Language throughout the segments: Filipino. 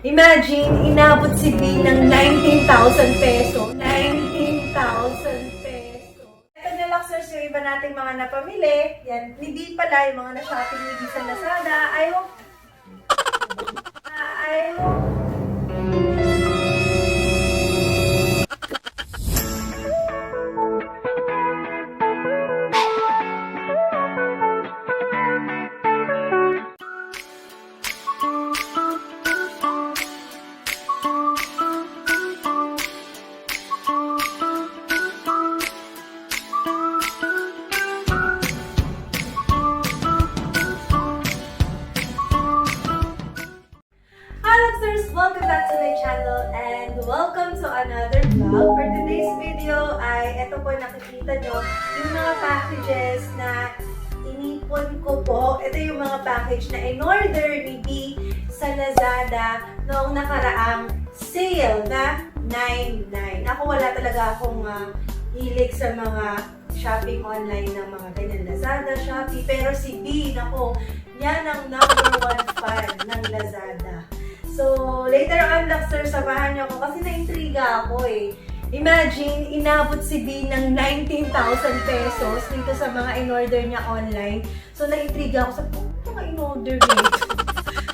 Imagine, inabot si B ng 19,000 peso. 19,000 peso. Ito na Luxers, yung iba nating mga napamili. Yan, hindi pala yung mga na-shopping ni B sa Lazada. I hope welcome back to my channel and welcome to another vlog. For today's video ay ito po nakikita nyo yung mga packages na inipon ko po. Ito yung mga package na in-order ni B sa Lazada noong nakaraang sale na 9.9. Ako wala talaga akong hilig sa mga shopping online ng mga ganyan Lazada, Shopee. Pero si B, nako, yan ang #1 fan ng Lazada. So, later on, Luxers, samahan niyo ako kasi na-intriga ako eh. Imagine, inabot si B ng 19,000 pesos dito sa mga in-order niya online. So, na-intriga ako sa mga in-order dito.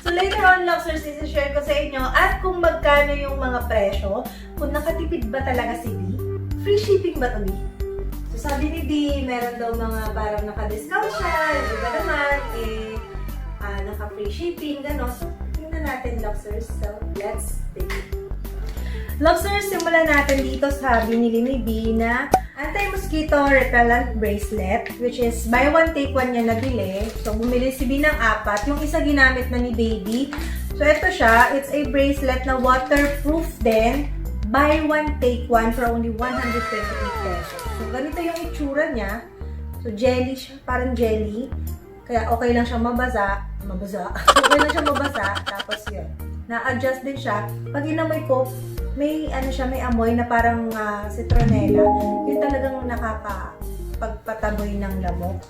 So, later on, Luxers, isi-share ko sa inyo at kung magkano yung mga presyo, kung nakatipid ba talaga si B. Free shipping ba to B? So, sabi ni B, meron daw mga parang naka-discount siya, yung iba naman, naka-free shipping, gano'n. So, natin, Luxers. So, let's begin. Luxers, simulan natin dito sa binili ni B na anti-mosquito repellent bracelet, which is buy one, take one niya nabili. So, bumili si B ng 4. Yung isa ginamit na ni baby. So, ito siya. It's a bracelet na waterproof din. Buy one, take one for only 128 pesos. So, ganito yung itsura niya. So, jelly siya. Parang jelly. Kaya okay lang siyang mabasa. Okay lang siyang mabasa. Tapos yun. Na-adjust din siya. Pag inamoy ko, may may amoy na parang citronella. Yun talagang nakakapagpataboy ng lamok.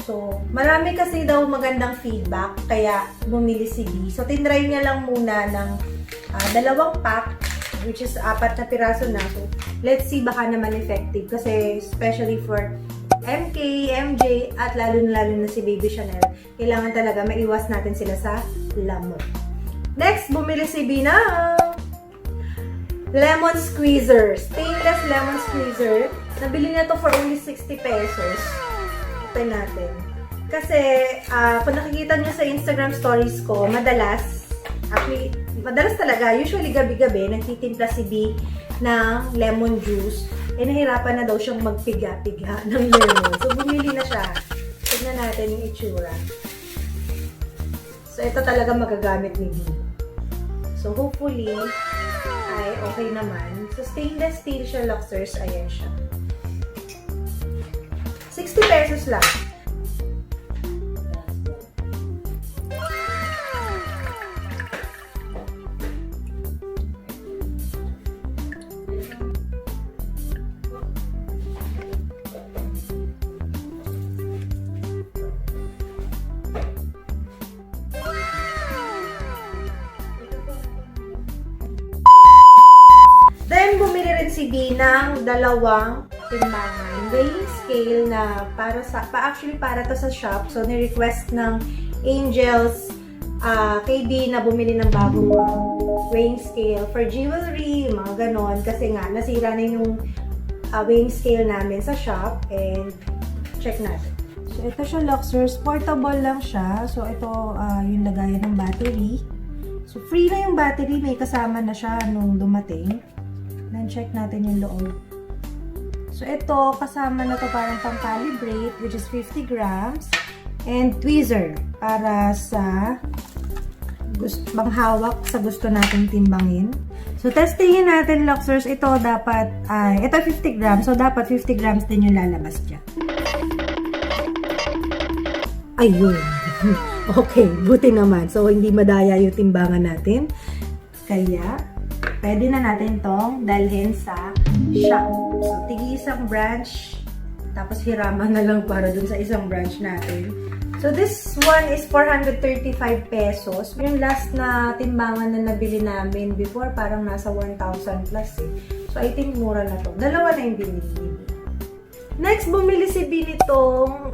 So, marami kasi daw magandang feedback. Kaya bumili si B. So, tinry niya lang muna ng 2 pack. Which is 4 na piraso na. So, let's see baka naman effective. Kasi especially for MK, MJ, at lalo na si Baby Chanel, kailangan talaga maiwas natin sila sa lamok. Next, bumili si B ng lemon squeezer. Stainless lemon squeezer. Nabili niya to for only 60 pesos. Open natin. Kasi, kung nakikita niyo sa Instagram stories ko, madalas talaga, usually gabi-gabi, nagtitimpla si B ng lemon juice. Nahirapan na daw siyang magpiga-piga ng lemon. So, bumili na siya. Tignan natin yung itsura. So, ito talaga magagamit ni B. So, hopefully, ay okay naman. So, stainless steel siya, Luxers. Ayan siya. 60 pesos lang. Bumili rin si B ng 2 timbangan. Weighing scale na para to sa shop. So, ni-request ng Angels kay B na bumili ng bagong weighing scale for jewelry, mga ganon. Kasi nga, nasira na yung weighing scale namin sa shop. And, check natin. So, ito siya, Luxers. Portable lang siya. So, ito yung lagayan ng battery. So, free na yung battery. May kasama na siya nung dumating. Then, check natin yung loob. So, ito, kasama na to parang pang-calibrate, which is 50 grams. And tweezer, para sa panghawak sa gusto nating timbangin. So, testingin natin, Luxers. Ito dapat, ito 50 grams. So, dapat 50 grams din yung lalabas dyan. Ayun. Okay, buti naman. So, hindi madaya yung timbangan natin. Kaya, pwede na natin tong dalhin sa shop. So, tigi isang branch, tapos hiraman na lang para dun sa isang branch natin. So, this one is 435 pesos. Yung last na timbangan na nabili namin before, parang nasa 1,000 plus eh. So, I think mura na to. Dalawa na yung binili. Next, bumili si B nitong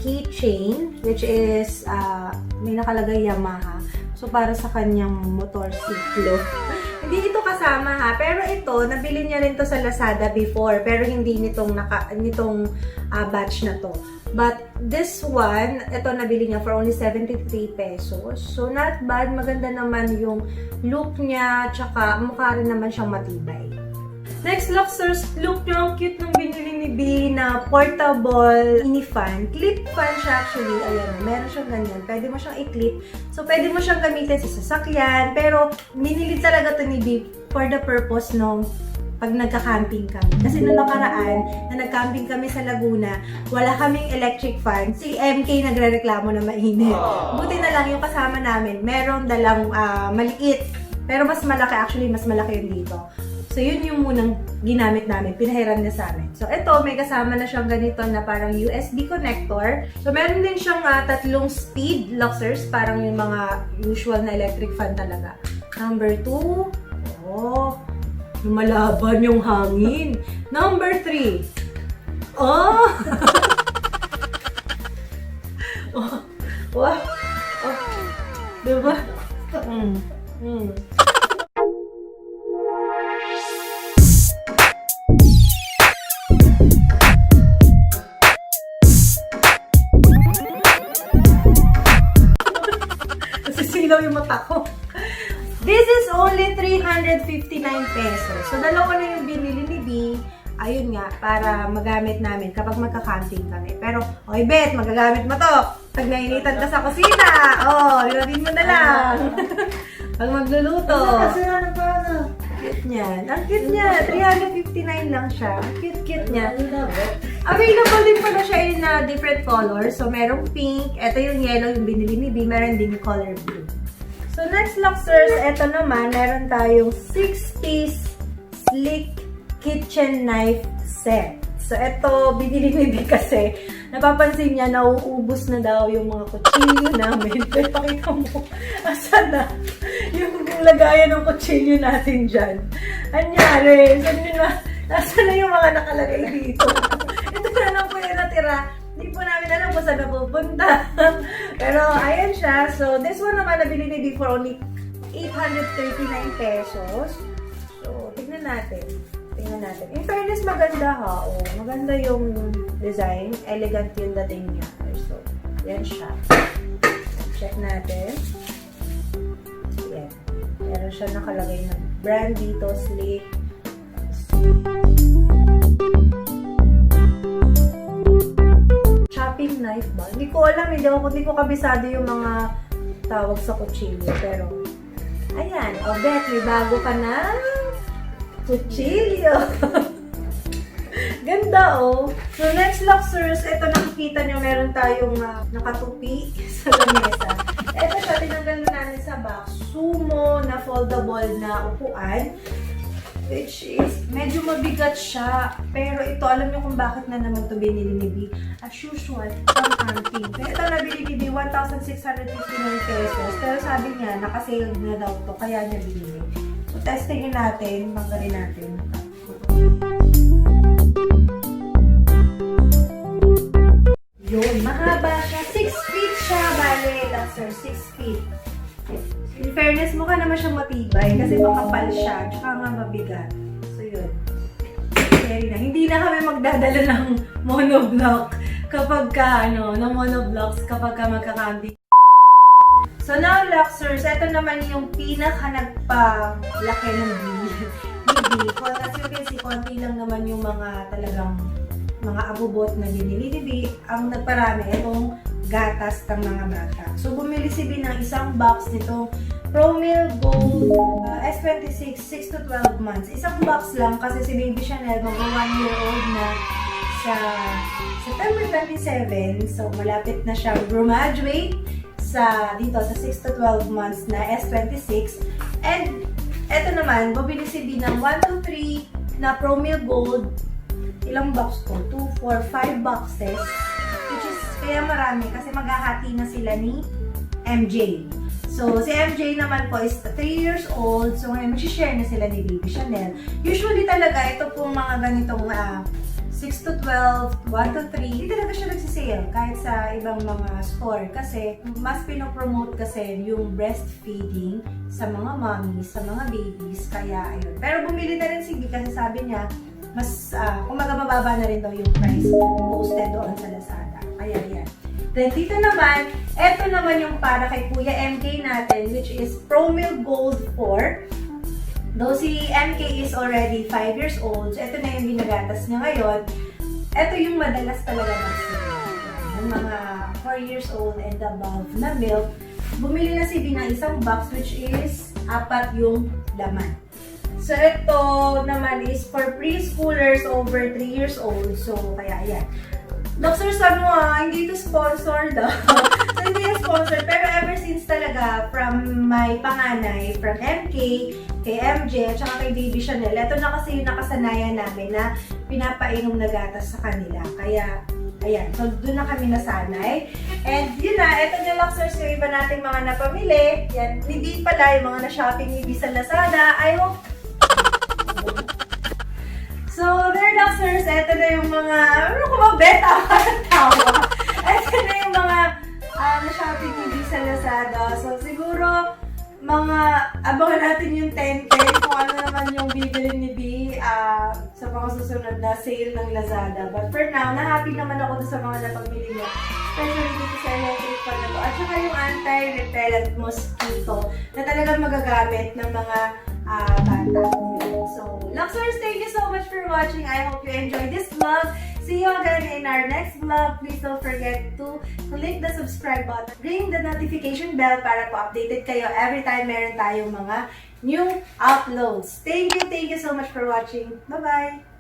keychain, which is, may nakalagay Yamaha. So, para sa kanyang motorsiklo. Hindi ito kasama ha, pero ito, nabili niya rin to sa Lazada before, pero hindi nitong batch na to. But this one, ito nabili niya for only 73 pesos. So, not bad. Maganda naman yung look niya, tsaka mukha rin naman siyang matibay. Next, Luxers, look nyo, ang cute nung binili ni B na portable mini fan. Clip fan siya actually. Ayan, meron siyang ganyan. Pwede mo siyang i-clip. So, pwede mo siyang gamitin sa sasakyan. Pero, binili talaga to ni B for the purpose nung pag nagka-camping kami. Kasi nung nakaraan, na nag-camping kami sa Laguna, wala kaming electric fan. Si MK nagre-reklamo na mainit. Buti na lang yung kasama namin, meron dalang maliit. Pero mas malaki, actually mas malaki yung dito. So, yun yung munang ginamit namin. Pinahiram niya sa amin. So, ito, may kasama na siyang ganito na parang USB connector. So, meron din siyang 3 speed Luxers. Parang yung mga usual na electric fan talaga. Number 2. Oh, lumalaban yung hangin. Number 3. Oh! Oh! Wow! Oh! Diba? Nasisilaw yung mata ko. This is only 359 pesos. So, dalawa na yung binili ni B. Ayun nga, para magamit namin kapag magka-camping kami. Pero, okay, Bet, magagamit mo to. Pag nainitan ka sa kusina, ilagin mo na lang. Pag magluluto. Cute niya. Ang cute niya. 359 lang siya. Cute niya. Available din pala siya in different colors. So, merong pink. Ito yung yellow, yung binili ni B. Meron din yung color blue. So, next Luxers, ito naman, meron tayong 6-piece sleek kitchen knife set. So, ito, binili ni B kasi, napapansin niya, nauubos na daw yung mga kutsilyo namin. Pero pakita mo, asan na yung lagayan ng kutsilyo natin dyan. Anyari, asan na yung mga nakalagay dito? Ito na lang po yung natira. Hindi po namin alam kung saan napupunta. Pero, ayan siya. So, this one naman nabili ni B for only 839 pesos. So, tignan natin. In fairness, maganda ha. Oh, maganda yung design. Elegant yung dating niya. So, yan siya. Check natin. Yan. Meron siya nakalagay na brand dito, Sleek. Chopping knife ba? Hindi ko alam, hindi ko kabisado yung mga tawag sa kutsilyo. Pero, ayan. O, Bet, may bago ka na kutsilyo. Ganda, oh. So, next Luxers, ito nakikita nyo, meron tayong nakatupi sa lamesa. Ito siya, tinanggal na namin sa box. Sumo na foldable na upuan. Which is, medyo mabigat siya. Pero ito, alam niyo kung bakit na naman ito binili ni B. As usual, pang camping. Pero ito nabili ni B, 1,659 pesos. Pero sabi niya, nakasale na daw to kaya niya binili. So, testingin natin, tanggalin natin. Yun, mahaba siya. 6 feet siya, bale, Luxers, 6 feet. In fairness, mukha naman siyang matibay kasi makapal siya, tsaka nga mabigat. So, yun. Scary na. Hindi na kami magdadala ng monoblock kapag magka-camping. So, now, Luxers, ito naman yung pinaka-nagpa-laki ng B. As you can see, konti lang naman yung mga talagang mga abubot na binili ni B. Ang nagparami, itong gatas ng mga bata. So, bumili si B ng isang box nito. Promil Gold S26, 6 to 12 months. Isang box lang kasi si Baby Chanel mag 1-year-old na sa September 27. So, malapit na siyang graduate dito sa 6 to 12 months na S26. And, eto naman, bumili si B ng 1 to 3 na Promil Gold. Ilang box ko? 2, 4, 5 boxes. Which is Kaya marami kasi maghahati na sila ni MJ. So, si MJ naman po is 3 years old. So, ngayon mag-share na sila ni Baby Chanel. Usually talaga, ito pong mga ganitong 6 to 12, 1 to 3, hindi talaga siya nagsisale kahit sa ibang mga store. Kasi, mas pinopromote kasi yung breastfeeding sa mga mommies, sa mga babies. Kaya, ayun. Pero bumili na rin si B kasi sabi niya, mas, kumaga mababa na rin daw yung price posted doon sa Lazada. Kaya, yan. Then, dito naman, eto naman yung para kay Kuya MK natin, which is Promil Gold 4. Though si MK is already 5 years old, so ito na yung ginagatas niya ngayon. Ito yung madalas talaga ng mga 4 years old and above na milk. Bumili na si B ng isang box, which is 4 yung laman. So, ito naman is for preschoolers over 3 years old. So, kaya yan. Doctor, sabi mo hindi ito sponsored So, hindi yung sponsored. Pero ever since talaga, from my panganay, from MK, kay MJ, at saka kay Baby Chanel, ito na kasi yung nakasanayan namin na pinapainom na gatas sa kanila. Kaya, ayan. So, doon na kami nasanay. And yun na, ito yung Luxers yung iba nating mga napamili. Yan, hindi pala yung mga na-shopping ni B sa Lazada. I hope so, there Luxers, ito na yung mga, ano ko ba, beta tawa. Ito na yung mga na-shopping ni sa Lazada. So, siguro, mga, abangan natin yung 10K kung ano naman yung bibili ni B sa mga susunod na sale ng Lazada. But for now, na-happy naman ako sa mga napamili niya. Especially dito sa electric fan na to. At saka yung anti-repellent mosquito na talagang magagamit ng mga bata. So, Luxers, thank you so much for watching. I hope you enjoyed this vlog. See you again in our next vlog. Please don't forget to click the subscribe button. Ring the notification bell para po updated kayo every time meron tayong mga new uploads. Thank you so much for watching. Bye-bye!